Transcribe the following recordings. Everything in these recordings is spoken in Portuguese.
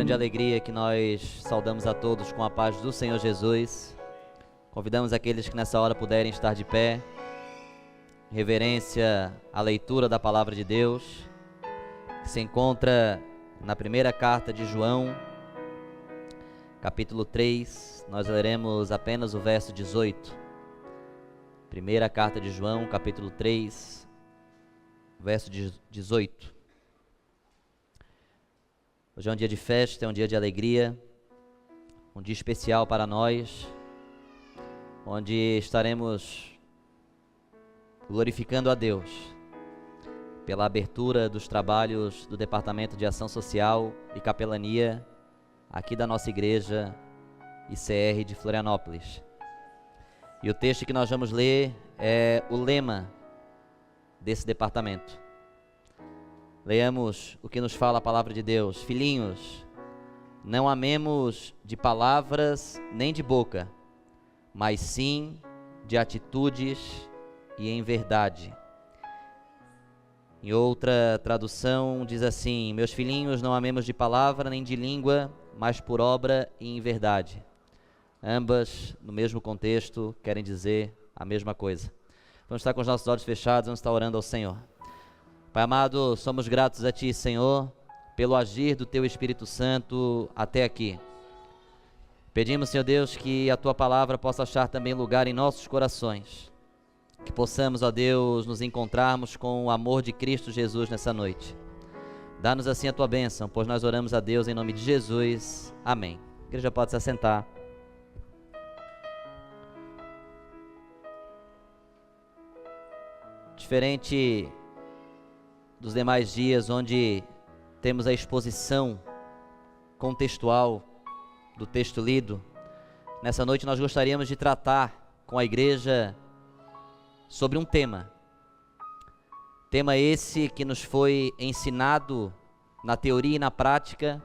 grande alegria que nós saudamos a todos com a paz do Senhor Jesus. Convidamos aqueles que nessa hora puderem estar de pé, em reverência à leitura da palavra de Deus, que se encontra na primeira carta de João, capítulo 3, nós leremos apenas o verso 18. Primeira carta de João, capítulo 3, verso 18. Hoje é um dia de festa, é um dia de alegria, um dia especial para nós, onde estaremos glorificando a Deus pela abertura dos trabalhos do Departamento de Ação Social e Capelania aqui da nossa igreja ICR de Florianópolis. E o texto que nós vamos ler é o lema desse departamento. Leamos o que nos fala a palavra de Deus. Filhinhos, não amemos de palavras nem de boca, mas sim de atitudes e em verdade. Em outra tradução diz assim: meus filhinhos, não amemos de palavra nem de língua, mas por obra e em verdade. Ambas, no mesmo contexto, querem dizer a mesma coisa. Vamos estar com os nossos olhos fechados, vamos estar orando ao Senhor. Pai amado, somos gratos a Ti, Senhor, pelo agir do Teu Espírito Santo até aqui. Pedimos, Senhor Deus, que a Tua palavra possa achar também lugar em nossos corações. Que possamos, ó Deus, nos encontrarmos com o amor de Cristo Jesus nessa noite. Dá-nos assim a Tua bênção, pois nós oramos a Deus em nome de Jesus. Amém. A igreja pode se assentar. Diferente dos demais dias, onde temos a exposição contextual do texto lido, nessa noite nós gostaríamos de tratar com a igreja sobre um tema esse que nos foi ensinado na teoria e na prática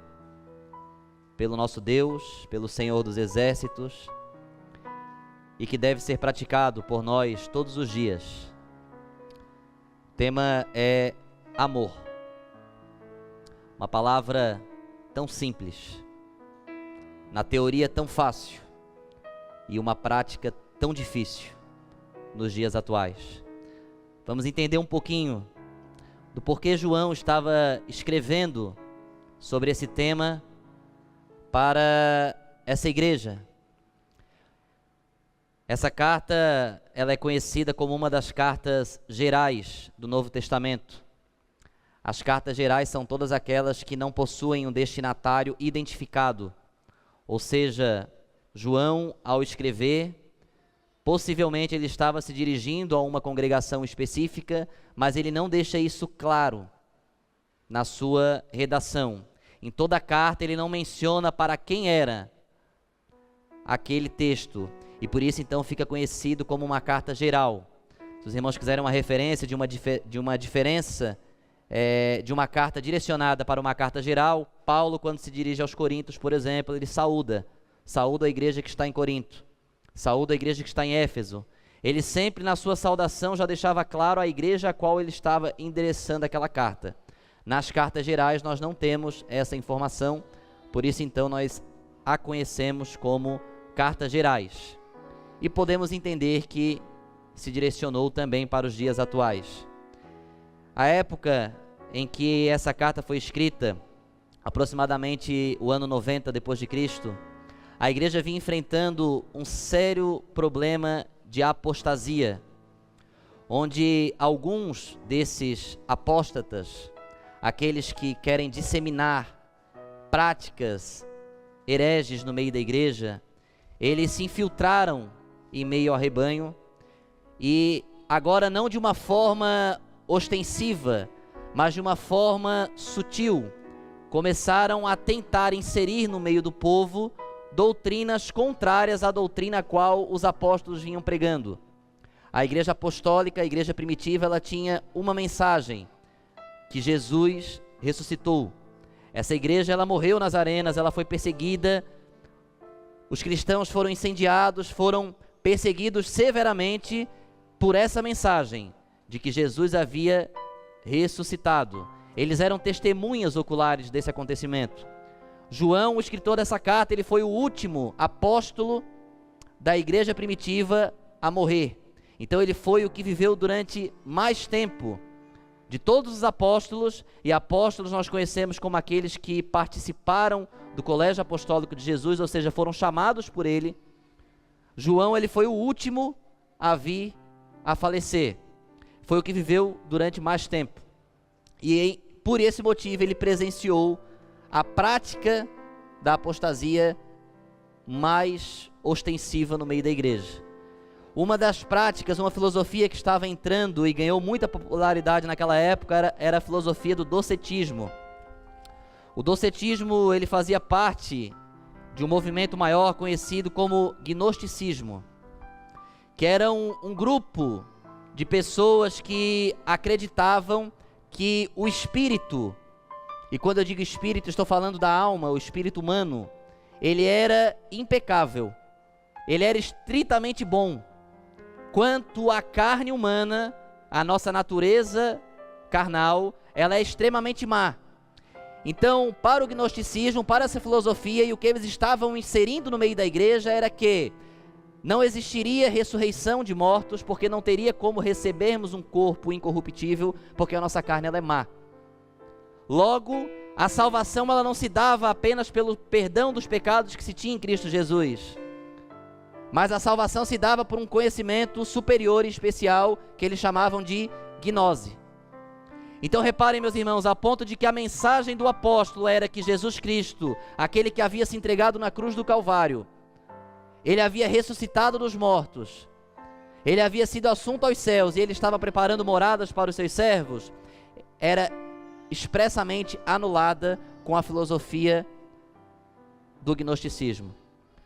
pelo nosso Deus, pelo Senhor dos Exércitos, e que deve ser praticado por nós todos os dias. O tema é amor. Uma palavra tão simples, na teoria tão fácil e uma prática tão difícil nos dias atuais. Vamos entender um pouquinho do porquê João estava escrevendo sobre esse tema para essa igreja. Essa carta, ela é conhecida como uma das cartas gerais do Novo Testamento. As cartas gerais são todas aquelas que não possuem um destinatário identificado, ou seja, João, ao escrever, possivelmente ele estava se dirigindo a uma congregação específica, mas ele não deixa isso claro na sua redação. Em toda a carta ele não menciona para quem era aquele texto, e por isso então fica conhecido como uma carta geral. Se os irmãos quiserem uma referência de uma diferença de uma carta direcionada para uma carta geral, Paulo, quando se dirige aos Coríntios, por exemplo, ele saúda a igreja que está em Corinto, saúda a igreja que está em Éfeso. Ele sempre na sua saudação já deixava claro a igreja a qual ele estava endereçando aquela carta. Nas cartas gerais nós não temos essa informação, por isso então nós a conhecemos como cartas gerais. E podemos entender que se direcionou também para os dias atuais. A época em que essa carta foi escrita, aproximadamente o ano 90 depois de Cristo, a igreja vinha enfrentando um sério problema de apostasia, onde alguns desses apóstatas, aqueles que querem disseminar práticas hereges no meio da igreja, eles se infiltraram em meio ao rebanho e agora não de uma forma ostensiva, mas de uma forma sutil, começaram a tentar inserir no meio do povo doutrinas contrárias à doutrina a qual os apóstolos vinham pregando. A igreja apostólica, a igreja primitiva, ela tinha uma mensagem: que Jesus ressuscitou. Essa igreja, ela morreu nas arenas, ela foi perseguida, os cristãos foram incendiados, foram perseguidos severamente por essa mensagem de que Jesus havia ressuscitado. Eles eram testemunhas oculares desse acontecimento. João, o escritor dessa carta, ele foi o último apóstolo da igreja primitiva a morrer. Então ele foi o que viveu durante mais tempo de todos os apóstolos, e apóstolos nós conhecemos como aqueles que participaram do colégio apostólico de Jesus, ou seja, foram chamados por ele. João, ele foi o último a vir a falecer. Foi o que viveu durante mais tempo. E por esse motivo ele presenciou a prática da apostasia mais ostensiva no meio da igreja. Uma das práticas, uma filosofia que estava entrando e ganhou muita popularidade naquela época era a filosofia do docetismo. O docetismo, ele fazia parte de um movimento maior conhecido como gnosticismo, que era um grupo de pessoas que acreditavam que o espírito, e quando eu digo espírito, estou falando da alma, o espírito humano, ele era impecável, ele era estritamente bom, quanto a carne humana, a nossa natureza carnal, ela é extremamente má. Então, para o gnosticismo, para essa filosofia, e o que eles estavam inserindo no meio da igreja era que não existiria ressurreição de mortos, porque não teria como recebermos um corpo incorruptível, porque a nossa carne ela é má. Logo, a salvação ela não se dava apenas pelo perdão dos pecados que se tinha em Cristo Jesus, mas a salvação se dava por um conhecimento superior e especial, que eles chamavam de gnose. Então reparem, meus irmãos, a ponto de que a mensagem do apóstolo era que Jesus Cristo, aquele que havia se entregado na cruz do Calvário, ele havia ressuscitado dos mortos, ele havia sido assunto aos céus e ele estava preparando moradas para os seus servos, era expressamente anulada com a filosofia do gnosticismo.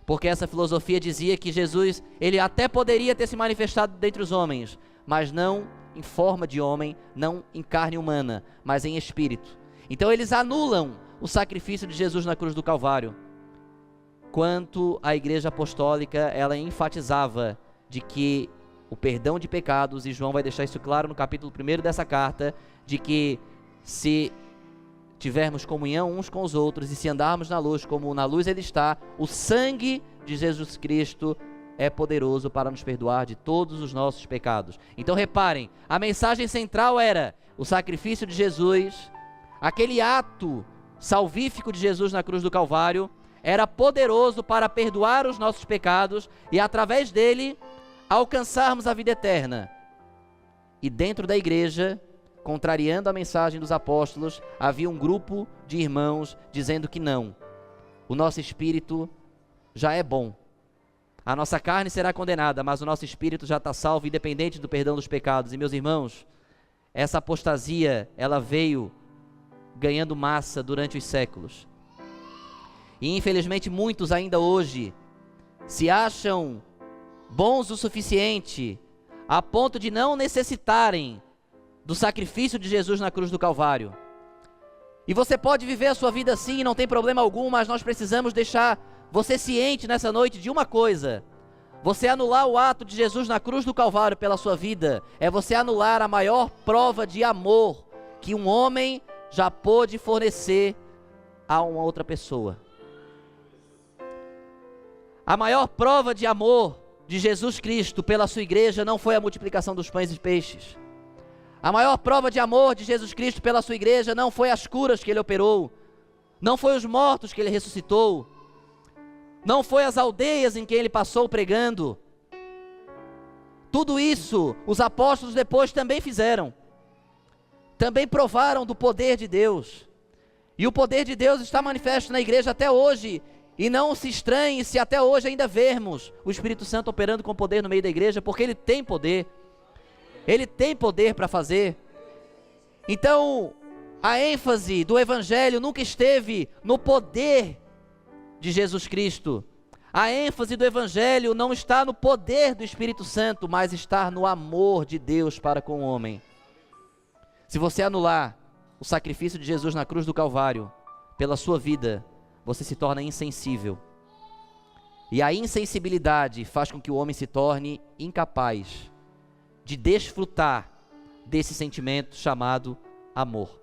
Porque essa filosofia dizia que Jesus, ele até poderia ter se manifestado dentre os homens, mas não em forma de homem, não em carne humana, mas em espírito. Então eles anulam o sacrifício de Jesus na cruz do Calvário. Quanto a igreja apostólica, ela enfatizava de que o perdão de pecados, e João vai deixar isso claro no capítulo 1 dessa carta, de que se tivermos comunhão uns com os outros e se andarmos na luz como na luz ele está, o sangue de Jesus Cristo é poderoso para nos perdoar de todos os nossos pecados. Então reparem, a mensagem central era o sacrifício de Jesus, aquele ato salvífico de Jesus na cruz do Calvário, era poderoso para perdoar os nossos pecados e através dele alcançarmos a vida eterna. E dentro da igreja, contrariando a mensagem dos apóstolos, havia um grupo de irmãos dizendo que não, o nosso espírito já é bom, a nossa carne será condenada, mas o nosso espírito já está salvo, independente do perdão dos pecados. E meus irmãos, essa apostasia, ela veio ganhando massa durante os séculos, e infelizmente muitos ainda hoje se acham bons o suficiente a ponto de não necessitarem do sacrifício de Jesus na cruz do Calvário. E você pode viver a sua vida assim, não tem problema algum, mas nós precisamos deixar você ciente nessa noite de uma coisa: você anular o ato de Jesus na cruz do Calvário pela sua vida, é você anular a maior prova de amor que um homem já pôde fornecer a uma outra pessoa. A maior prova de amor de Jesus Cristo pela sua igreja não foi a multiplicação dos pães e peixes. A maior prova de amor de Jesus Cristo pela sua igreja não foi as curas que ele operou, não foi os mortos que ele ressuscitou, não foi as aldeias em que ele passou pregando. Tudo isso os apóstolos depois também fizeram, também provaram do poder de Deus, e o poder de Deus está manifesto na igreja até hoje. E não se estranhe se até hoje ainda vermos o Espírito Santo operando com poder no meio da igreja, porque ele tem poder. Ele tem poder para fazer. Então, a ênfase do Evangelho nunca esteve no poder de Jesus Cristo. A ênfase do Evangelho não está no poder do Espírito Santo, mas está no amor de Deus para com o homem. Se você anular o sacrifício de Jesus na cruz do Calvário pela sua vida, você se torna insensível. E a insensibilidade faz com que o homem se torne incapaz de desfrutar desse sentimento chamado amor.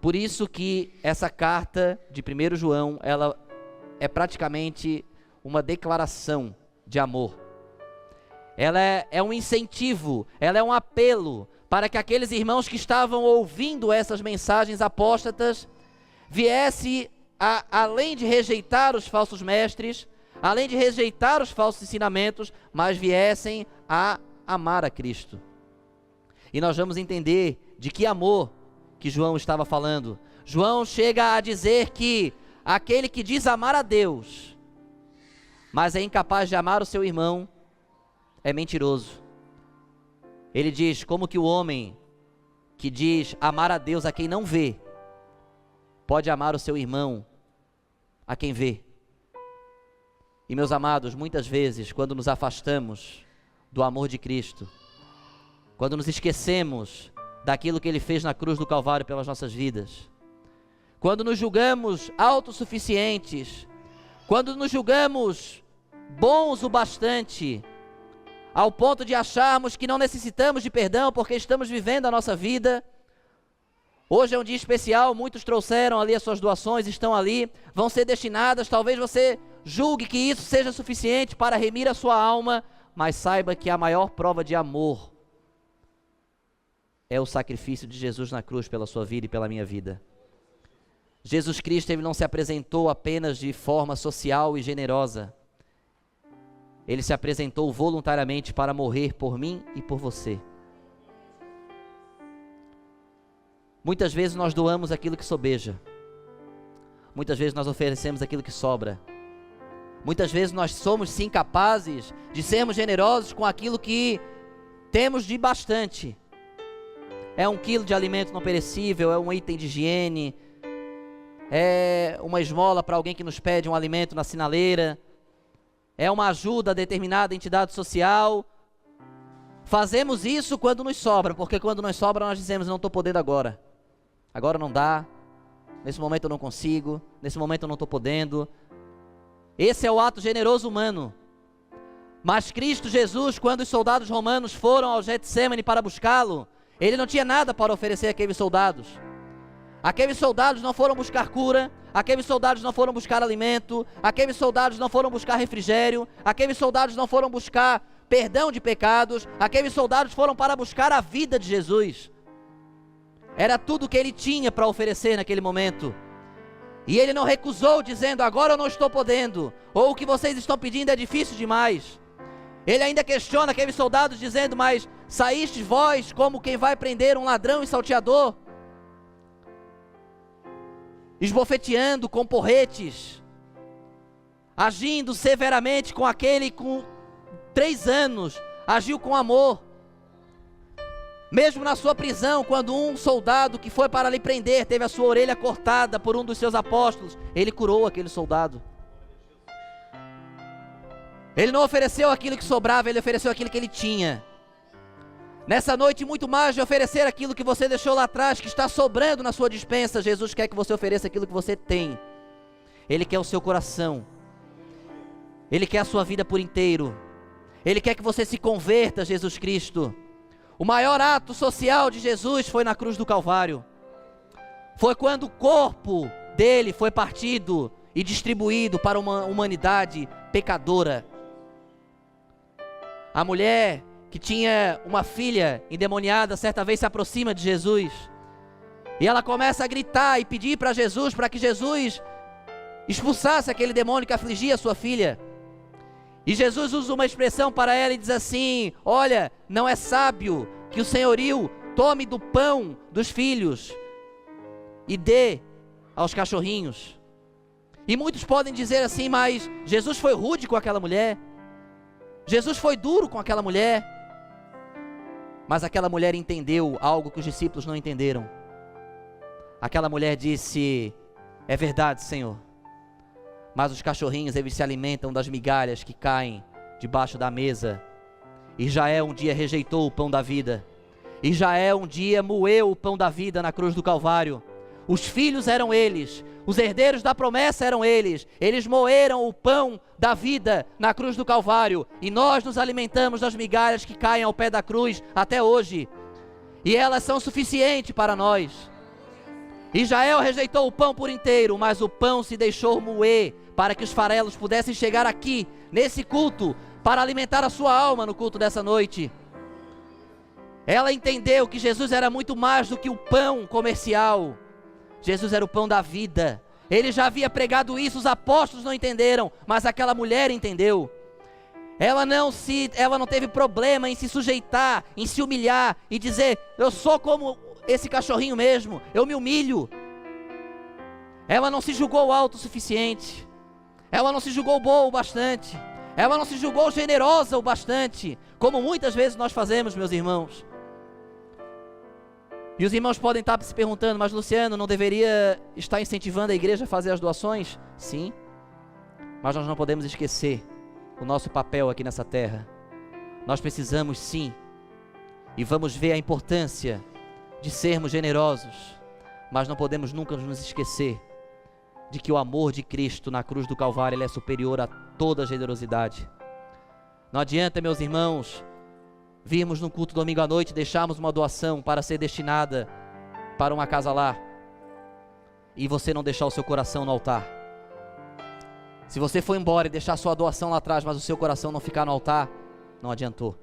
Por isso que essa carta de 1 João, ela é praticamente uma declaração de amor. Ela é um incentivo, ela é um apelo para que aqueles irmãos que estavam ouvindo essas mensagens apóstatas viessem, além de rejeitar os falsos mestres, além de rejeitar os falsos ensinamentos, mas viessem a amar a Cristo. E nós vamos entender de que amor que João estava falando. João chega a dizer que aquele que diz amar a Deus, mas é incapaz de amar o seu irmão, é mentiroso. Ele diz, como que o homem que diz amar a Deus a quem não vê, pode amar o seu irmão a quem vê? E meus amados, muitas vezes, quando nos afastamos do amor de Cristo, quando nos esquecemos daquilo que Ele fez na cruz do Calvário pelas nossas vidas, quando nos julgamos autossuficientes, quando nos julgamos bons o bastante, ao ponto de acharmos que não necessitamos de perdão porque estamos vivendo a nossa vida. Hoje é um dia especial, muitos trouxeram ali as suas doações, estão ali, vão ser destinadas, talvez você julgue que isso seja suficiente para remir a sua alma, mas saiba que a maior prova de amor é o sacrifício de Jesus na cruz pela sua vida e pela minha vida. Jesus Cristo, Ele não se apresentou apenas de forma social e generosa. Ele se apresentou voluntariamente para morrer por mim e por você. Muitas vezes nós doamos aquilo que sobeja. Muitas vezes nós oferecemos aquilo que sobra. Muitas vezes nós somos sim capazes de sermos generosos com aquilo que temos de bastante. É 1 quilo de alimento não perecível, é um item de higiene, é uma esmola para alguém que nos pede um alimento na sinaleira, é uma ajuda a determinada entidade social. Fazemos isso quando nos sobra, porque quando nos sobra nós dizemos, não estou podendo agora. Agora não dá, nesse momento eu não consigo, nesse momento eu não estou podendo. Esse é o ato generoso humano. Mas Cristo Jesus, quando os soldados romanos foram ao Getsêmani para buscá-lo, Ele não tinha nada para oferecer àqueles soldados. Aqueles soldados não foram buscar cura, aqueles soldados não foram buscar alimento, aqueles soldados não foram buscar refrigério, aqueles soldados não foram buscar perdão de pecados, aqueles soldados foram para buscar a vida de Jesus. Era tudo o que Ele tinha para oferecer naquele momento. E Ele não recusou dizendo, agora eu não estou podendo, ou o que vocês estão pedindo é difícil demais. Ele ainda questiona aqueles soldados dizendo, mas saístes vós como quem vai prender um ladrão e salteador? Esbofeteando com porretes, agindo severamente com aquele que com 3 anos agiu com amor. Mesmo na sua prisão, quando um soldado que foi para lhe prender teve a sua orelha cortada por um dos seus apóstolos, Ele curou aquele soldado. Ele não ofereceu aquilo que sobrava, Ele ofereceu aquilo que Ele tinha. Nessa noite, muito mais de oferecer aquilo que você deixou lá atrás, que está sobrando na sua despensa, Jesus quer que você ofereça aquilo que você tem. Ele quer o seu coração. Ele quer a sua vida por inteiro. Ele quer que você se converta a Jesus Cristo. O maior ato social de Jesus foi na cruz do Calvário. Foi quando o corpo dele foi partido e distribuído para uma humanidade pecadora. A mulher que tinha uma filha endemoniada, certa vez se aproxima de Jesus. E ela começa a gritar e pedir para Jesus, para que Jesus expulsasse aquele demônio que afligia a sua filha. E Jesus usa uma expressão para ela e diz assim, olha, não é sábio que o senhorio tome do pão dos filhos e dê aos cachorrinhos. E muitos podem dizer assim, mas Jesus foi rude com aquela mulher. Jesus foi duro com aquela mulher. Mas aquela mulher entendeu algo que os discípulos não entenderam. Aquela mulher disse, é verdade, Senhor, mas os cachorrinhos, eles se alimentam das migalhas que caem debaixo da mesa. Israel um dia rejeitou o pão da vida. Israel um dia moeu o pão da vida na cruz do Calvário. Os filhos eram eles, os herdeiros da promessa eram eles. Eles moeram o pão da vida na cruz do Calvário. E nós nos alimentamos das migalhas que caem ao pé da cruz até hoje. E elas são suficientes para nós. Israel rejeitou o pão por inteiro, mas o pão se deixou moer para que os farelos pudessem chegar aqui, nesse culto, para alimentar a sua alma no culto dessa noite. Ela entendeu que Jesus era muito mais do que o pão comercial. Jesus era o pão da vida. Ele já havia pregado isso, os apóstolos não entenderam, mas aquela mulher entendeu. Ela não teve problema em se sujeitar, em se humilhar e dizer: eu sou como esse cachorrinho mesmo, eu me humilho. Ela não se julgou alto o suficiente. Ela não se julgou boa o bastante. Ela não se julgou generosa o bastante, como muitas vezes nós fazemos, meus irmãos. E os irmãos podem estar se perguntando: mas Luciano, não deveria estar incentivando a igreja a fazer as doações? Sim, mas nós não podemos esquecer o nosso papel aqui nessa terra. Nós precisamos sim, e vamos ver a importância de sermos generosos, mas não podemos nunca nos esquecer de que o amor de Cristo na cruz do Calvário, ele é superior a toda generosidade. Não adianta, meus irmãos, virmos num culto domingo à noite, deixarmos uma doação para ser destinada para uma casa lá, e você não deixar o seu coração no altar. Se você for embora e deixar sua doação lá atrás, mas o seu coração não ficar no altar, não adiantou.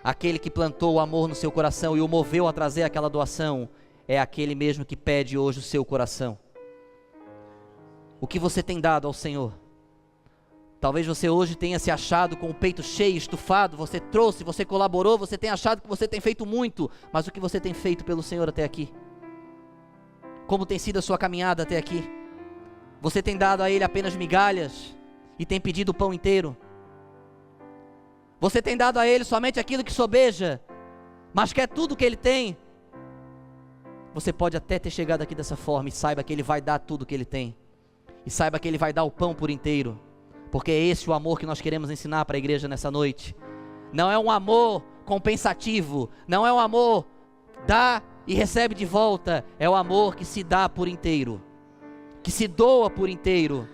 Aquele que plantou o amor no seu coração e o moveu a trazer aquela doação, é aquele mesmo que pede hoje o seu coração. O que você tem dado ao Senhor? Talvez você hoje tenha se achado com o peito cheio, estufado, você trouxe, você colaborou, você tem achado que você tem feito muito, mas o que você tem feito pelo Senhor até aqui? Como tem sido a sua caminhada até aqui? Você tem dado a Ele apenas migalhas e tem pedido o pão inteiro? Você tem dado a Ele somente aquilo que sobeja, mas quer tudo que Ele tem? Você pode até ter chegado aqui dessa forma e saiba que Ele vai dar tudo que Ele tem. E saiba que Ele vai dar o pão por inteiro. Porque é esse o amor que nós queremos ensinar para a igreja nessa noite. Não é um amor compensativo, não é um amor dá e recebe de volta. É o amor que se dá por inteiro, que se doa por inteiro.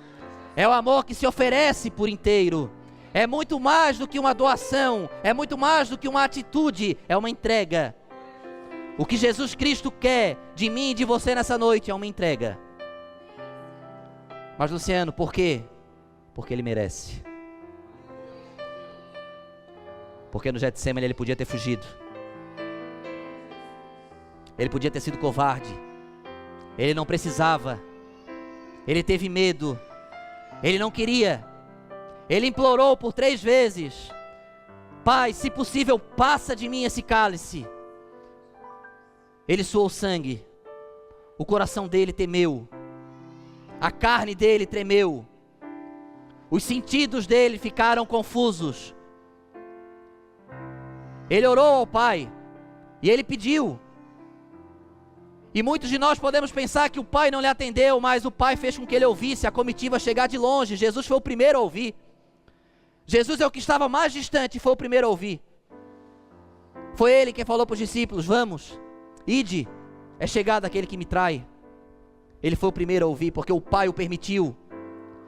É o amor que se oferece por inteiro. É muito mais do que uma doação, é muito mais do que uma atitude, é uma entrega. O que Jesus Cristo quer de mim e de você nessa noite é uma entrega. Mas Luciano, por quê? Porque Ele merece. Porque no Getsemane Ele podia ter fugido. Ele podia ter sido covarde. Ele não precisava. Ele teve medo. Ele não queria. Ele implorou por 3 vezes: Pai, se possível, passa de mim esse cálice. Ele suou sangue. O coração dele temeu. A carne dele tremeu. Os sentidos dele ficaram confusos. Ele orou ao Pai e ele pediu. E muitos de nós podemos pensar que o Pai não lhe atendeu, mas o Pai fez com que ele ouvisse a comitiva chegar de longe. Jesus foi o primeiro a ouvir. Jesus é o que estava mais distante e foi o primeiro a ouvir. Foi Ele quem falou para os discípulos: vamos, ide, é chegado aquele que me trai. Ele foi o primeiro a ouvir, porque o Pai o permitiu.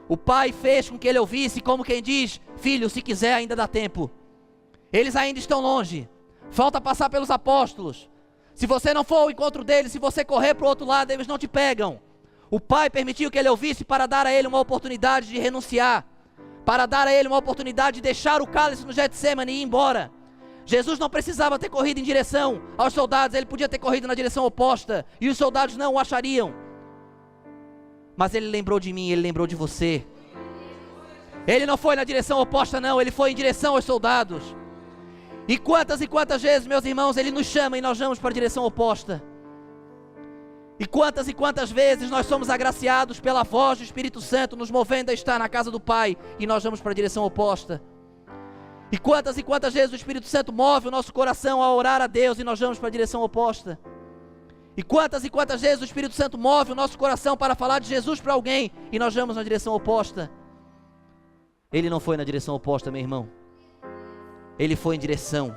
O Pai fez com que ele ouvisse, como quem diz: filho, se quiser ainda dá tempo. Eles ainda estão longe. Falta passar pelos apóstolos. Se você não for ao encontro deles, se você correr para o outro lado, eles não te pegam. O Pai permitiu que ele ouvisse para dar a ele uma oportunidade de renunciar, para dar a ele uma oportunidade de deixar o cálice no Getsemane e ir embora. Jesus não precisava ter corrido em direção aos soldados, ele podia ter corrido na direção oposta, e os soldados não o achariam. Mas ele lembrou de mim, ele lembrou de você. Ele não foi na direção oposta não, ele foi em direção aos soldados. E quantas vezes, meus irmãos, ele nos chama e nós vamos para a direção oposta. E quantas vezes nós somos agraciados pela voz do Espírito Santo nos movendo a estar na casa do Pai e nós vamos para a direção oposta. E quantas vezes o Espírito Santo move o nosso coração a orar a Deus e nós vamos para a direção oposta. E quantas vezes o Espírito Santo move o nosso coração para falar de Jesus para alguém e nós vamos na direção oposta. Ele não foi na direção oposta, meu irmão. Ele foi em direção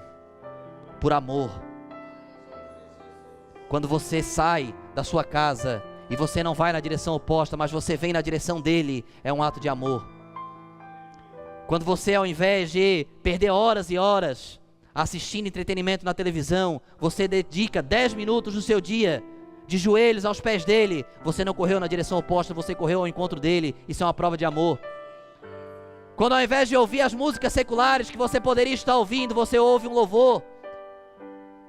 por amor. Quando você sai da sua casa e você não vai na direção oposta, mas você vem na direção dele, é um ato de amor. Quando você, ao invés de perder horas e horas assistindo entretenimento na televisão, você dedica 10 minutos do seu dia de joelhos aos pés dele, você não correu na direção oposta, você correu ao encontro dele. Isso é uma prova de amor. Quando ao invés de ouvir as músicas seculares que você poderia estar ouvindo, você ouve um louvor,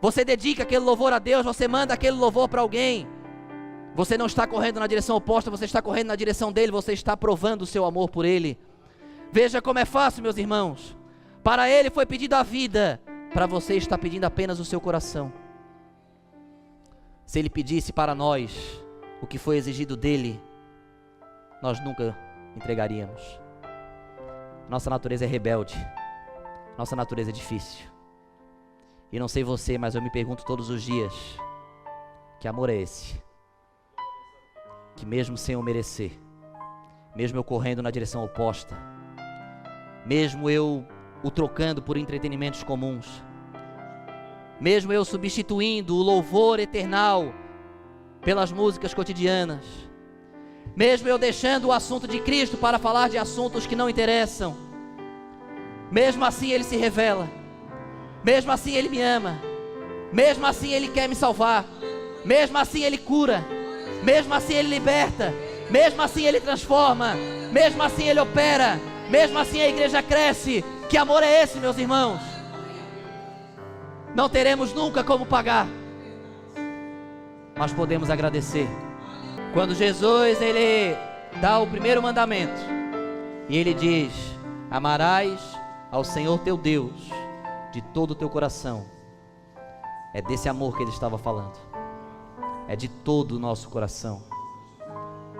você dedica aquele louvor a Deus, você manda aquele louvor para alguém, você não está correndo na direção oposta, você está correndo na direção dele, você está provando o seu amor por ele. Veja como é fácil, meus irmãos. Para ele foi pedido a vida, para você está pedindo apenas o seu coração. Se ele pedisse para nós o que foi exigido dele, nós nunca entregaríamos. Nossa natureza é rebelde, nossa natureza é difícil. E não sei você, mas eu me pergunto todos os dias, que amor é esse? Que mesmo sem eu merecer, mesmo eu correndo na direção oposta, mesmo eu o trocando por entretenimentos comuns, mesmo eu substituindo o louvor eternal pelas músicas cotidianas, mesmo eu deixando o assunto de Cristo para falar de assuntos que não interessam, mesmo assim ele se revela, mesmo assim ele me ama, mesmo assim ele quer me salvar, mesmo assim ele cura, mesmo assim ele liberta, mesmo assim ele transforma, mesmo assim ele opera, mesmo assim a igreja cresce. Que amor é esse, meus irmãos? Não teremos nunca como pagar, mas podemos agradecer. Quando Jesus ele dá o primeiro mandamento e ele diz: amarás ao Senhor teu Deus de todo o teu coração, é desse amor que ele estava falando, é de todo o nosso coração.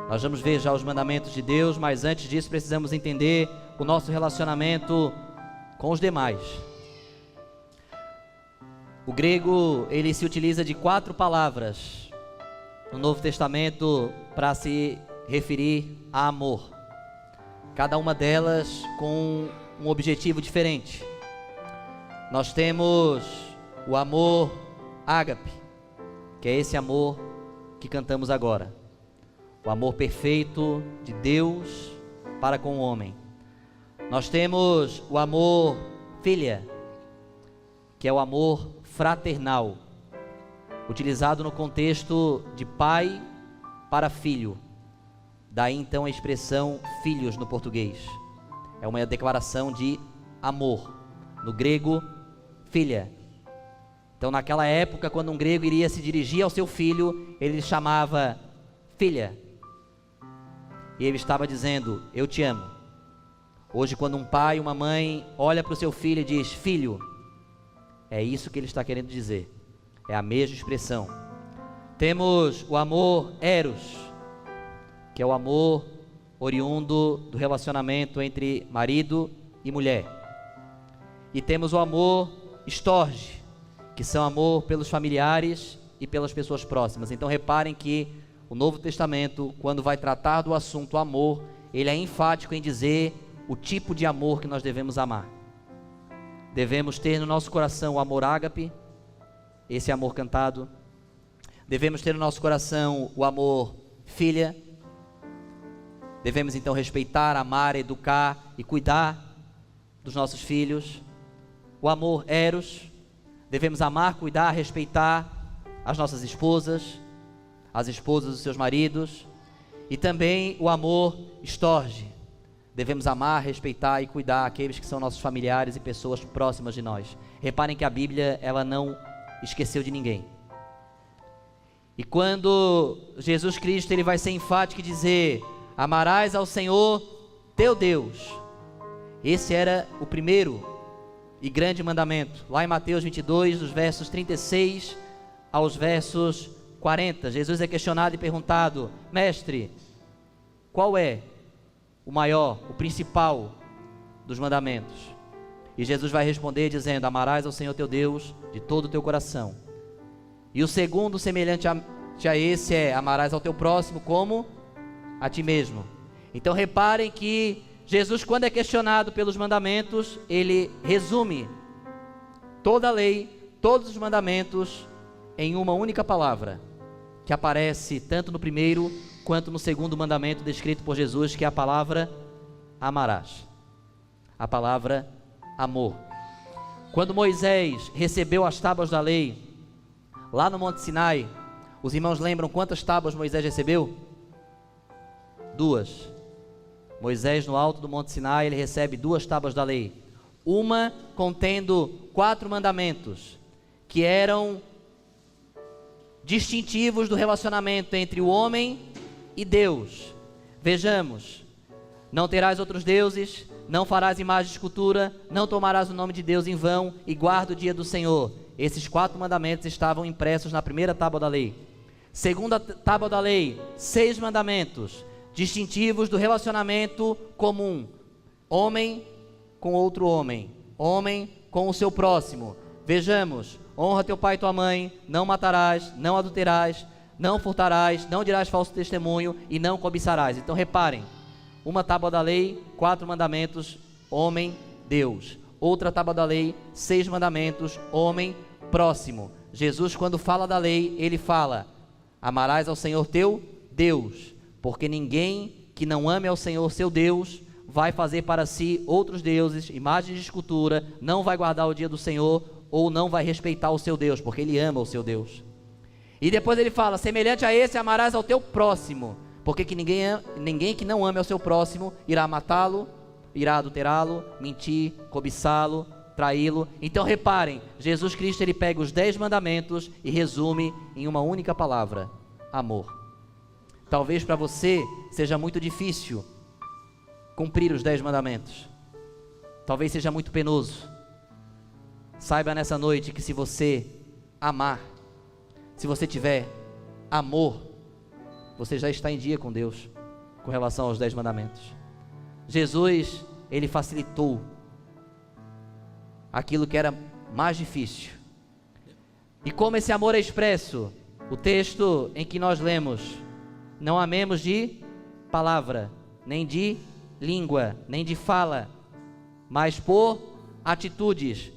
Nós vamos ver já os mandamentos de Deus, mas antes disso precisamos entender o nosso relacionamento com os demais. O grego ele se utiliza de 4 palavras no Novo Testamento para se referir a amor, cada uma delas com um objetivo diferente. Nós temos o amor ágape, que é esse amor que cantamos agora, o amor perfeito de Deus para com o homem. Nós temos o amor filia, que é o amor fraternal, utilizado no contexto de pai para filho. Daí então a expressão filhos no português. É uma declaração de amor. No grego, filia. Então naquela época, quando um grego iria se dirigir ao seu filho, ele chamava filha. E ele estava dizendo: eu te amo. Hoje, quando um pai e uma mãe olha para o seu filho e diz: filho, é isso que ele está querendo dizer. É a mesma expressão. Temos o amor eros, que é o amor oriundo do relacionamento entre marido e mulher. E temos o amor storge, que são amor pelos familiares e pelas pessoas próximas. Então reparem que o Novo Testamento, quando vai tratar do assunto amor, ele é enfático em dizer o tipo de amor que nós devemos amar. Devemos ter no nosso coração o amor ágape, esse amor cantado. Devemos ter no nosso coração o amor filha. Devemos então respeitar, amar, educar e cuidar dos nossos filhos. O amor eros, devemos amar, cuidar, respeitar as nossas esposas, as esposas dos seus maridos. E também o amor storge, devemos amar, respeitar e cuidar aqueles que são nossos familiares e pessoas próximas de nós. Reparem que a Bíblia, ela não esqueceu de ninguém. E quando Jesus Cristo ele vai ser enfático e dizer: amarás ao Senhor teu Deus, esse era o primeiro e grande mandamento. Lá em Mateus 22, dos versos 36 aos versos 40, Jesus é questionado e perguntado: mestre, qual é o maior, o principal dos mandamentos? E Jesus vai responder dizendo: amarás ao Senhor teu Deus de todo o teu coração. E o segundo, semelhante a esse, é: amarás ao teu próximo como a ti mesmo. Então reparem que Jesus, quando é questionado pelos mandamentos, ele resume toda a lei, todos os mandamentos em uma única palavra, que aparece tanto no primeiro quanto no segundo mandamento descrito por Jesus, que é a palavra amarás, a palavra amor. Quando Moisés recebeu as tábuas da lei lá no Monte Sinai, Os irmãos lembram quantas tábuas Moisés recebeu? 2. Moisés, no alto do Monte Sinai, ele recebe 2 tábuas da lei. Uma contendo 4 mandamentos, que eram distintivos do relacionamento entre o homem e Deus. Vejamos: não terás outros deuses, não farás imagem de escultura, não tomarás o nome de Deus em vão, e guarda o dia do Senhor. Esses 4 mandamentos estavam impressos na primeira tábua da lei. Segunda tábua da lei, 6 mandamentos, distintivos do relacionamento comum. Homem com outro homem, homem com o seu próximo. Vejamos: honra teu pai e tua mãe, não matarás, não adulterarás, não furtarás, não dirás falso testemunho e não cobiçarás. Então reparem, uma tábua da lei, 4 mandamentos, homem, Deus. Outra tábua da lei, 6 mandamentos, homem, próximo. Jesus, quando fala da lei, ele fala: amarás ao Senhor teu Deus, porque ninguém que não ame ao Senhor seu Deus vai fazer para si outros deuses, imagens de escultura, não vai guardar o dia do Senhor, ou não vai respeitar o seu Deus, porque ele ama o seu Deus. E depois ele fala: semelhante a esse amarás ao teu próximo, porque que ninguém que não ame ao seu próximo irá matá-lo, irá adulterá-lo, mentir, cobiçá-lo, traí-lo. Então reparem, Jesus Cristo, ele pega os 10 mandamentos e resume em uma única palavra: amor. Talvez para você seja muito difícil cumprir os 10 mandamentos, talvez seja muito penoso. Saiba nessa noite que se você amar, se você tiver amor, você já está em dia com Deus com relação aos 10 mandamentos. Jesus, ele facilitou aquilo que era mais difícil. E como esse amor é expresso? O texto em que nós lemos: não amemos de palavra, nem de língua, nem de fala, mas por atitudes.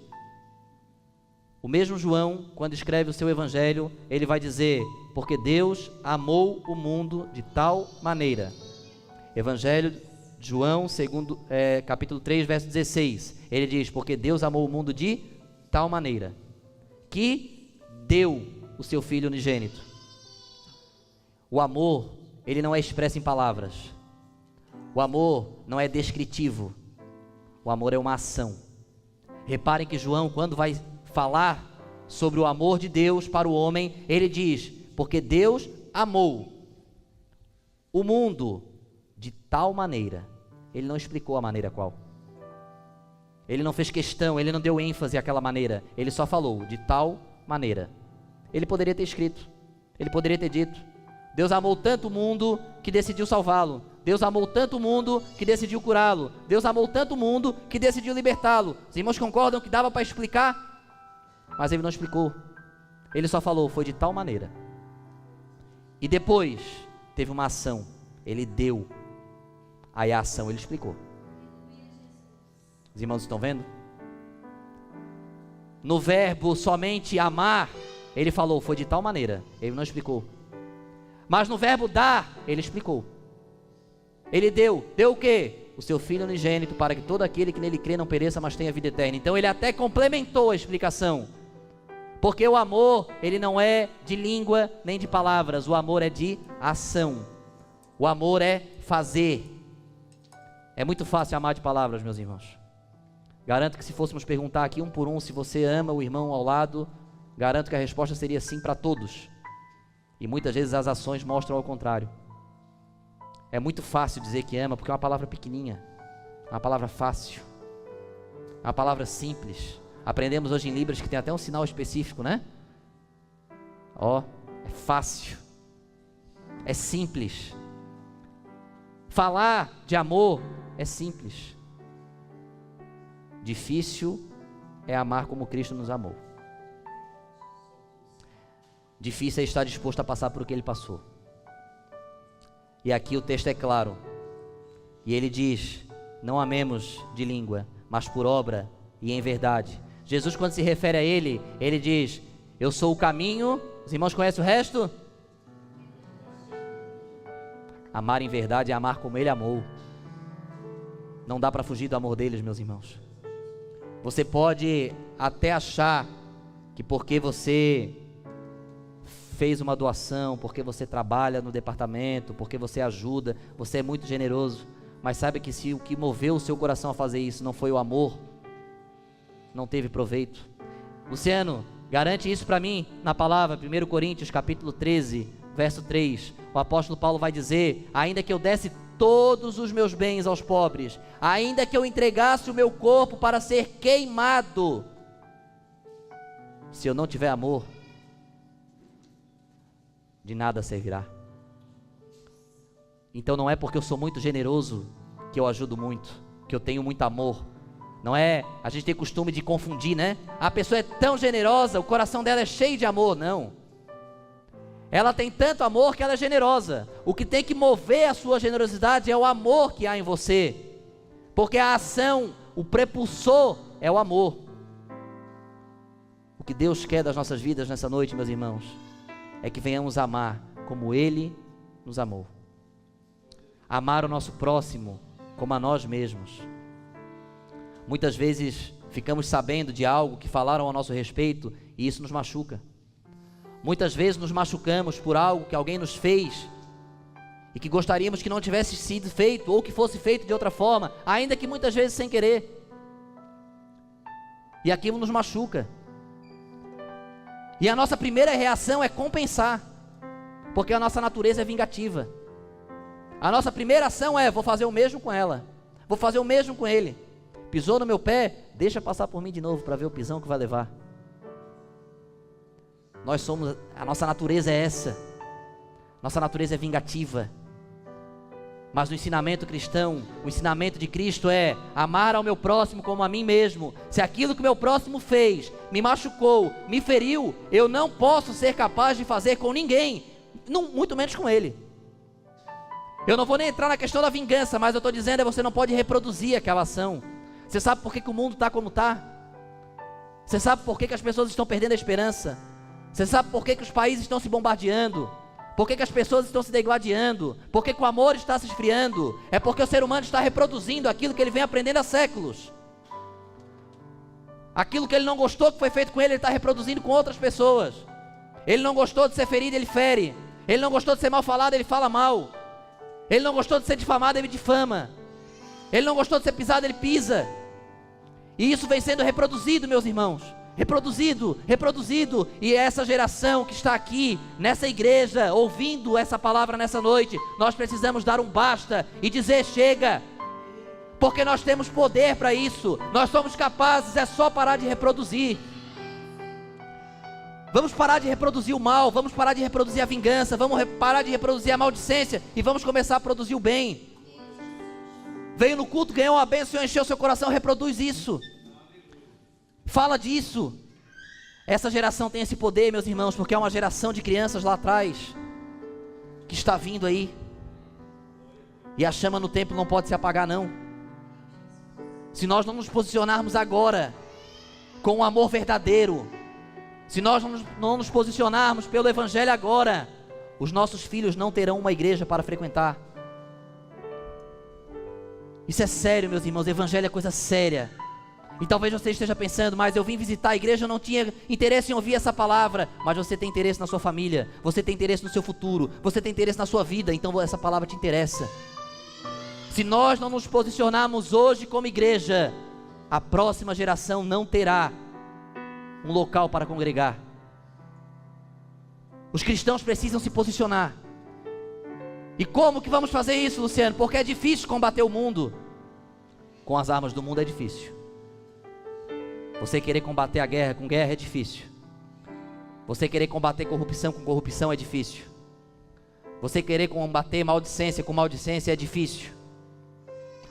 O mesmo João, quando escreve o seu evangelho, ele vai dizer: porque Deus amou o mundo de tal maneira. Evangelho de João, capítulo 3, verso 16. Ele diz: porque Deus amou o mundo de tal maneira, que deu o seu Filho unigênito. O amor, ele não é expresso em palavras. O amor não é descritivo. O amor é uma ação. Reparem que João, quando vai falar sobre o amor de Deus para o homem, ele diz: porque Deus amou o mundo de tal maneira. Ele não explicou a maneira qual. Ele não fez questão, ele não deu ênfase àquela maneira. Ele só falou: de tal maneira. Ele poderia ter escrito, ele poderia ter dito: Deus amou tanto o mundo que decidiu salvá-lo. Deus amou tanto o mundo que decidiu curá-lo. Deus amou tanto o mundo que decidiu libertá-lo. Os irmãos concordam que dava para explicar? Mas ele não explicou. Ele só falou: foi de tal maneira. E depois teve uma ação. Ele deu. Aí a ação ele explicou. Os irmãos estão vendo? No verbo somente amar, ele falou: foi de tal maneira. Ele não explicou. Mas no verbo dar, ele explicou. Ele deu. Deu o quê? O seu Filho unigênito, para que todo aquele que nele crê não pereça, mas tenha vida eterna. Então ele até complementou a explicação. Porque o amor, ele não é de língua nem de palavras. O amor é de ação. O amor é fazer. É muito fácil amar de palavras, meus irmãos. Garanto que se fôssemos perguntar aqui um por um se você ama o irmão ao lado, garanto que a resposta seria sim para todos. E muitas vezes as ações mostram ao contrário. É muito fácil dizer que ama, porque é uma palavra pequenininha, uma palavra fácil, uma palavra simples. Aprendemos hoje em Libras que tem até um sinal específico, né? É fácil, é simples. Falar de amor é simples. Difícil é amar como Cristo nos amou. Difícil é estar disposto a passar por o que ele passou. E aqui o texto é claro. E ele diz: não amemos de língua, mas por obra e em verdade. Jesus, quando se refere a ele, ele diz: eu sou o caminho. Os irmãos conhecem o resto? Amar em verdade é amar como ele amou. Não dá para fugir do amor deles, meus irmãos. Você pode até achar que porque você fez uma doação, porque você trabalha no departamento, porque você ajuda, você é muito generoso. Mas saiba que se o que moveu o seu coração a fazer isso não foi o amor, não teve proveito. Luciano, garante isso para mim na palavra, 1 Coríntios capítulo 13, verso 3. O apóstolo Paulo vai dizer: ainda que eu desse todos os meus bens aos pobres, ainda que eu entregasse o meu corpo para ser queimado, se eu não tiver amor, de nada servirá. Então não é porque eu sou muito generoso que eu ajudo muito, que eu tenho muito amor. Não é, a gente tem costume de confundir, né? A pessoa é tão generosa, o coração dela é cheio de amor. Não, ela tem tanto amor que ela é generosa. O que tem que mover a sua generosidade é o amor que há em você, porque a ação, o prepulsor é o amor. O que Deus quer das nossas vidas nessa noite, meus irmãos, é que venhamos amar como Ele nos amou. Amar o nosso próximo como a nós mesmos. Muitas vezes ficamos sabendo de algo que falaram ao nosso respeito e isso nos machuca. Muitas vezes nos machucamos por algo que alguém nos fez e que gostaríamos que não tivesse sido feito ou que fosse feito de outra forma, ainda que muitas vezes sem querer. E aquilo nos machuca. E a nossa primeira reação é compensar, porque a nossa natureza é vingativa. A nossa primeira ação é: vou fazer o mesmo com ela, vou fazer o mesmo com ele. Pisou no meu pé, deixa passar por mim de novo para ver o pisão que vai levar. A nossa natureza é essa. Nossa natureza é vingativa. Mas o ensinamento cristão, o ensinamento de Cristo é amar ao meu próximo como a mim mesmo. Se aquilo que o meu próximo fez me machucou, me feriu, eu não posso ser capaz de fazer com ninguém, muito menos com ele. Eu não vou nem entrar na questão da vingança, mas eu estou dizendo você não pode reproduzir aquela ação. Você sabe por que o mundo está como está? Você sabe por que as pessoas estão perdendo a esperança? Você sabe por que os países estão se bombardeando? Por que as pessoas estão se degladiando? Por que o amor está se esfriando? É porque o ser humano está reproduzindo aquilo que ele vem aprendendo há séculos. Aquilo que ele não gostou que foi feito com ele, ele está reproduzindo com outras pessoas. Ele não gostou de ser ferido, ele fere. Ele não gostou de ser mal falado, ele fala mal. Ele não gostou de ser difamado, ele difama. Ele não gostou de ser pisado, ele pisa. E isso vem sendo reproduzido, meus irmãos. Reproduzido, reproduzido. E essa geração que está aqui, nessa igreja, ouvindo essa palavra nessa noite, nós precisamos dar um basta e dizer: chega. Porque nós temos poder para isso. Nós somos capazes, é só parar de reproduzir. Vamos parar de reproduzir o mal, vamos parar de reproduzir a vingança, vamos parar de reproduzir a maldicência e vamos começar a produzir o bem. Veio no culto, ganhou uma bênção, encheu seu coração, reproduz isso. Fala disso. Essa geração tem esse poder, meus irmãos, porque é uma geração de crianças lá atrás que está vindo aí. E a chama no templo não pode se apagar, não. Se nós não nos posicionarmos agora com o amor verdadeiro, se nós não nos posicionarmos pelo Evangelho agora, os nossos filhos não terão uma igreja para frequentar. Isso é sério, meus irmãos. Evangelho é coisa séria. E talvez você esteja pensando: mas eu vim visitar a igreja, eu não tinha interesse em ouvir essa palavra. Mas você tem interesse na sua família, você tem interesse no seu futuro, você tem interesse na sua vida, então essa palavra te interessa. Se nós não nos posicionarmos hoje como igreja, a próxima geração não terá um local para congregar. Os cristãos precisam se posicionar. E como que vamos fazer isso, Luciano? Porque é difícil combater o mundo. Com as armas do mundo é difícil. Você querer combater a guerra com guerra é difícil. Você querer combater corrupção com corrupção é difícil. Você querer combater maldicência com maldicência é difícil.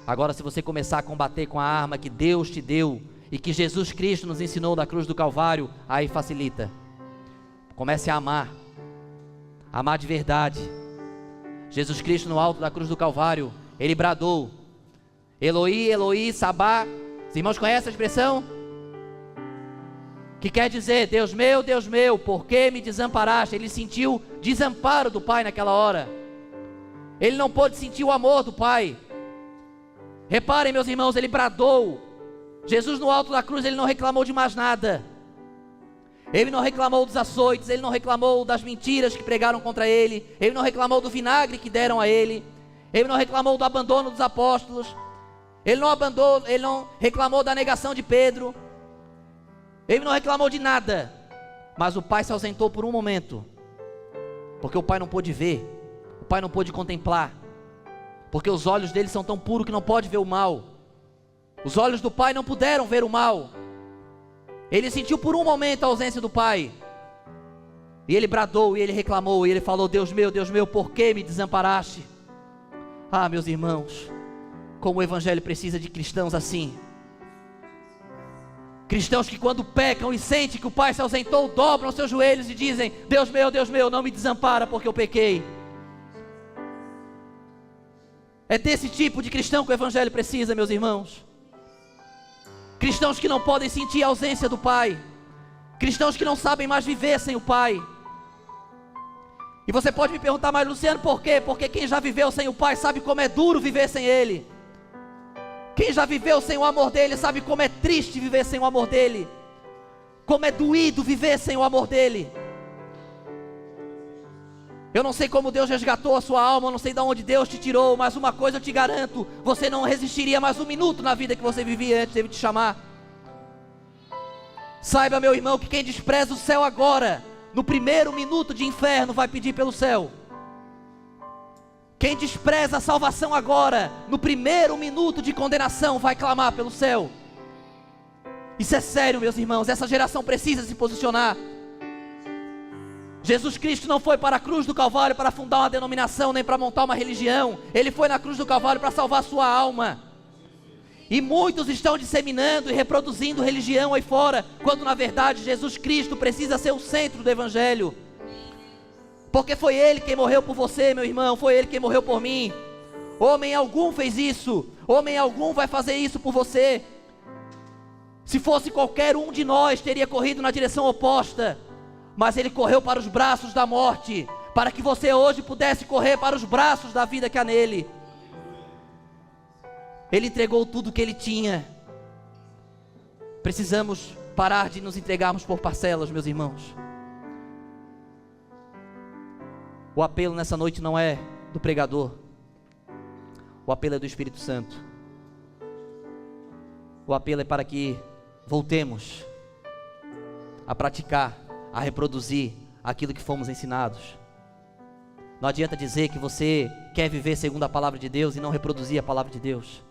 Agora, se você começar a combater com a arma que Deus te deu e que Jesus Cristo nos ensinou na cruz do Calvário, aí facilita. Comece a amar. Amar de verdade. Jesus Cristo no alto da cruz do Calvário, Ele bradou: Eloi, Eloi, Sabá. Os irmãos conhecem a expressão? Que quer dizer: Deus meu, por que me desamparaste? Ele sentiu desamparo do Pai naquela hora. Ele não pôde sentir o amor do Pai. Reparem, meus irmãos, Ele bradou. Jesus no alto da cruz, Ele não reclamou de mais nada. Ele não reclamou dos açoites, ele não reclamou das mentiras que pregaram contra ele, ele não reclamou do vinagre que deram a ele, ele não reclamou do abandono dos apóstolos, ele não reclamou da negação de Pedro, ele não reclamou de nada. Mas o pai se ausentou por um momento, porque o pai não pôde ver, o pai não pôde contemplar, porque os olhos dele são tão puros que não pode ver o mal. Os olhos do pai não puderam ver o mal. Ele sentiu por um momento a ausência do pai, e ele bradou, e ele reclamou, e ele falou: Deus meu, por que me desamparaste? Ah, meus irmãos, como o evangelho precisa de cristãos assim. Cristãos que quando pecam e sentem que o pai se ausentou, dobram os seus joelhos e dizem: Deus meu, não me desampara porque eu pequei. É desse tipo de cristão que o evangelho precisa, meus irmãos. Cristãos que não podem sentir a ausência do pai, cristãos que não sabem mais viver sem o pai. E você pode me perguntar: mas Luciano, por quê? Porque quem já viveu sem o pai sabe como é duro viver sem ele. Quem já viveu sem o amor dele sabe como é triste viver sem o amor dele, como é doído viver sem o amor dele. Eu não sei como Deus resgatou a sua alma, eu não sei de onde Deus te tirou, mas uma coisa eu te garanto: você não resistiria mais um minuto na vida que você vivia antes dele te chamar. Saiba, meu irmão, que quem despreza o céu agora, no primeiro minuto de inferno, vai pedir pelo céu. Quem despreza a salvação agora, no primeiro minuto de condenação, vai clamar pelo céu. Isso é sério, meus irmãos, essa geração precisa se posicionar. Jesus Cristo não foi para a cruz do Calvário para fundar uma denominação, nem para montar uma religião. Ele foi na cruz do Calvário para salvar a sua alma. E muitos estão disseminando e reproduzindo religião aí fora, quando na verdade Jesus Cristo precisa ser o centro do evangelho. Porque foi Ele quem morreu por você, meu irmão, foi Ele quem morreu por mim. Homem algum fez isso, homem algum vai fazer isso por você. Se fosse qualquer um de nós, teria corrido na direção oposta, mas Ele correu para os braços da morte, para que você hoje pudesse correr para os braços da vida que há nele. Ele entregou tudo o que Ele tinha. Precisamos parar de nos entregarmos por parcelas, meus irmãos. O apelo nessa noite não é do pregador, o apelo é do Espírito Santo. O apelo é para que voltemos a praticar, a reproduzir aquilo que fomos ensinados. Não adianta dizer que você quer viver segundo a palavra de Deus e não reproduzir a palavra de Deus.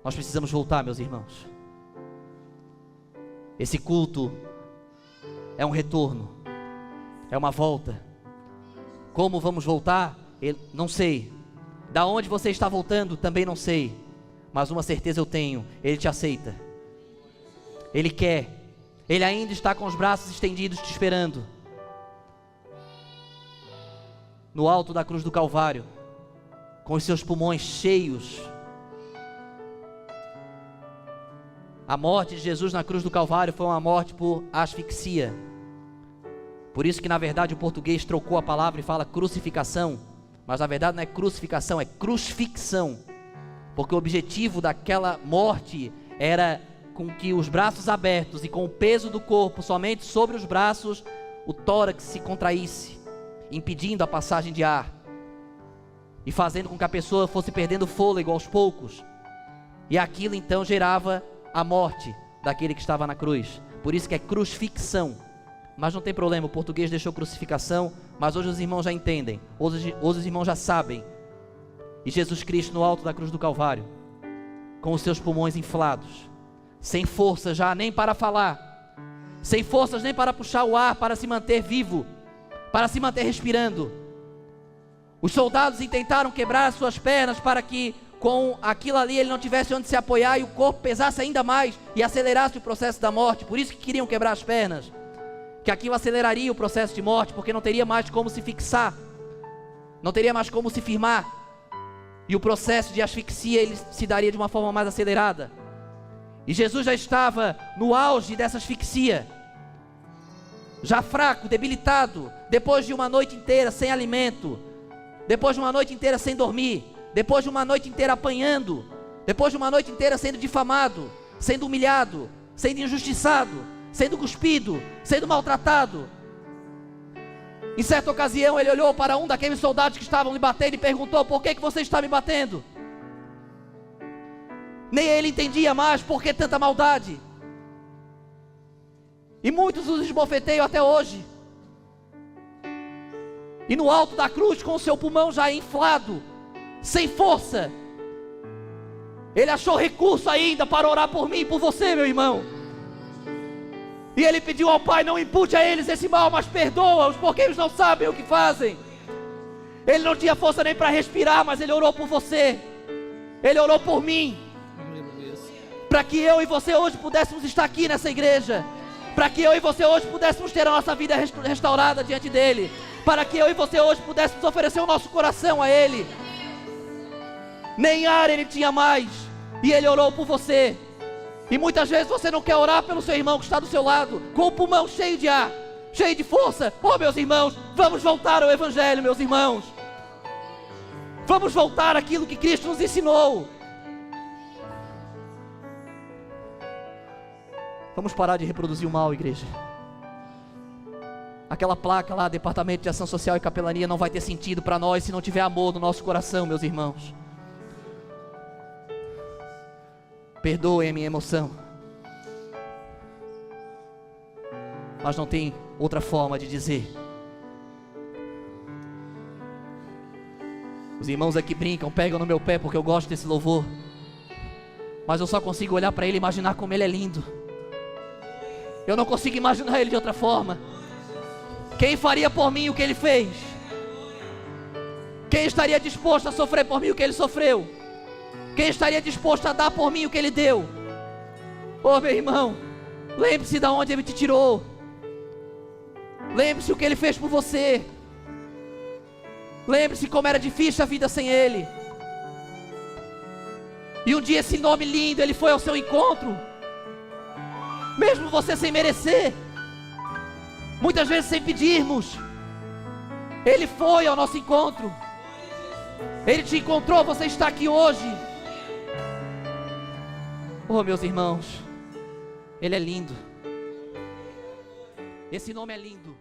Nós precisamos voltar, meus irmãos. Esse culto é um retorno, é uma volta. Como vamos voltar? Não sei. Da onde você está voltando? Também não sei. Mas uma certeza eu tenho: Ele te aceita. Ele quer. Ele ainda está com os braços estendidos te esperando. No alto da cruz do Calvário, com os seus pulmões cheios. A morte de Jesus na cruz do Calvário foi uma morte por asfixia. Por isso que na verdade o português trocou a palavra e fala crucificação, mas na verdade não é crucificação, é crucifixão, porque o objetivo daquela morte era com que os braços abertos e com o peso do corpo somente sobre os braços, o tórax se contraísse, impedindo a passagem de ar, e fazendo com que a pessoa fosse perdendo fôlego aos poucos, e aquilo então gerava a morte daquele que estava na cruz. Por isso que é crucifixão. Mas não tem problema, o português deixou crucificação, mas hoje os irmãos já entendem, hoje os irmãos já sabem. E Jesus Cristo no alto da cruz do Calvário, com os seus pulmões inflados, sem força já nem para falar, sem forças nem para puxar o ar, para se manter vivo, para se manter respirando. Os soldados intentaram quebrar as suas pernas para que com aquilo ali ele não tivesse onde se apoiar e o corpo pesasse ainda mais e acelerasse o processo da morte. Por isso que queriam quebrar as pernas, que aquilo aceleraria o processo de morte, porque não teria mais como se fixar, não teria mais como se firmar, e o processo de asfixia ele se daria de uma forma mais acelerada. E Jesus já estava no auge dessa asfixia, já fraco, debilitado, depois de uma noite inteira sem alimento, depois de uma noite inteira sem dormir, depois de uma noite inteira apanhando, depois de uma noite inteira sendo difamado, sendo humilhado, sendo injustiçado, sendo cuspido, sendo maltratado. Em certa ocasião ele olhou para um daqueles soldados que estavam lhe batendo e perguntou: por que você está me batendo? Nem ele entendia mais por que tanta maldade. E muitos os esbofeteiam até hoje. E no alto da cruz, com o seu pulmão já inflado, sem força, ele achou recurso ainda para orar por mim e por você, meu irmão. E ele pediu ao Pai: não impute a eles esse mal, mas perdoa-os, porque eles não sabem o que fazem. Ele não tinha força nem para respirar, mas ele orou por você. Ele orou por mim, para que eu e você hoje pudéssemos estar aqui nessa igreja, para que eu e você hoje pudéssemos ter a nossa vida restaurada diante dele, para que eu e você hoje pudéssemos oferecer o nosso coração a ele. Nem ar ele tinha mais, e ele orou por você. E muitas vezes você não quer orar pelo seu irmão que está do seu lado, com o pulmão cheio de ar, cheio de força. Oh, meus irmãos, vamos voltar ao Evangelho, meus irmãos. Vamos voltar àquilo que Cristo nos ensinou. Vamos parar de reproduzir o mal, igreja. Aquela placa lá, Departamento de Ação Social e Capelania, não vai ter sentido para nós se não tiver amor no nosso coração, meus irmãos. Perdoem a minha emoção, mas não tem outra forma de dizer. Os irmãos aqui brincam, pegam no meu pé porque eu gosto desse louvor, mas eu só consigo olhar para ele e imaginar como ele é lindo. Eu não consigo imaginar ele de outra forma. Quem faria por mim o que ele fez? Quem estaria disposto a sofrer por mim o que ele sofreu? Quem estaria disposto a dar por mim o que ele deu? Oh, meu irmão, lembre-se de onde ele te tirou. Lembre-se o que ele fez por você. Lembre-se como era difícil a vida sem ele. E um dia esse nome lindo, ele foi ao seu encontro, mesmo você sem merecer, muitas vezes sem pedirmos. Ele foi ao nosso encontro. Ele te encontrou, você está aqui hoje. Oh, meus irmãos, ele é lindo. Esse nome é lindo.